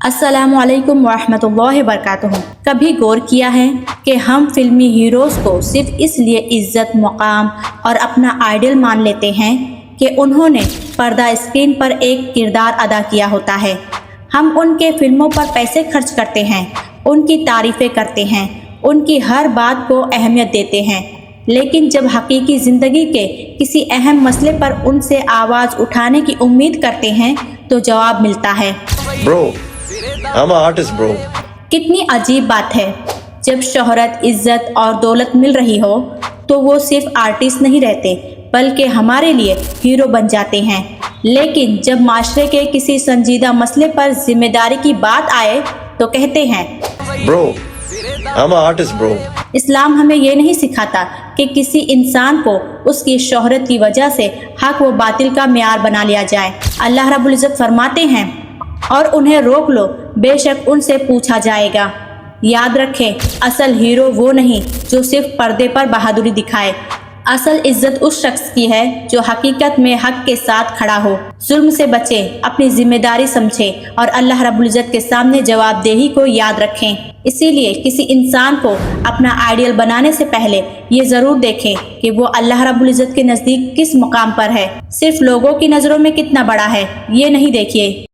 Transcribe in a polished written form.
अस्सलामुअलैकुम वरहमतुल्लाहि वबरकातुहू। कभी गौर किया है कि हम फिल्मी हीरोज़ को सिर्फ इसलिए इज्जत, मुकाम और अपना आइडल मान लेते हैं कि उन्होंने पर्दा स्क्रीन पर एक किरदार अदा किया होता है। हम उनके फिल्मों पर पैसे खर्च करते हैं, उनकी तारीफ़ें करते हैं, उनकी हर बात को अहमियत देते हैं, लेकिन जब हकीकी ज़िंदगी के किसी अहम मसले पर उनसे आवाज़ उठाने की उम्मीद करते हैं तो जवाब मिलता है Bro, I'm an artist, bro. कितनी अजीब बात है। जब शोहरत, इज्जत और दौलत मिल रही हो तो वो सिर्फ आर्टिस्ट नहीं रहते बल्कि हमारे लिए हीरो बन जाते हैं। लेकिन जब माशरे के किसी संजीदा मसले पर जिम्मेदारी की बात आए तो कहते हैं Bro, I'm an artist, bro. इस्लाम हमें ये नहीं सिखाता कि किसी इंसान को उसकी शोहरत की वजह से हक व बातिल का मेयार बना लिया जाए। अल्लाह रब्बुल इज़्ज़त फरमाते हैं, और उन्हें रोक लो, बेशक उनसे पूछा जाएगा। याद रखें, असल हीरो वो नहीं जो सिर्फ पर्दे पर बहादुरी दिखाए। असल इज्जत उस शख्स की है जो हकीकत में हक के साथ खड़ा हो, जुल्म से बचे, अपनी जिम्मेदारी समझे और अल्लाह रब्बुल इज़्ज़त के सामने जवाबदेही को याद रखें। इसीलिए किसी इंसान को अपना आइडियल बनाने से पहले ये ज़रूर देखें कि वो अल्लाह रब्बुल इज़्ज़त के नज़दीक किस मुकाम पर है। सिर्फ लोगों की नज़रों में कितना बड़ा है ये नहीं देखिए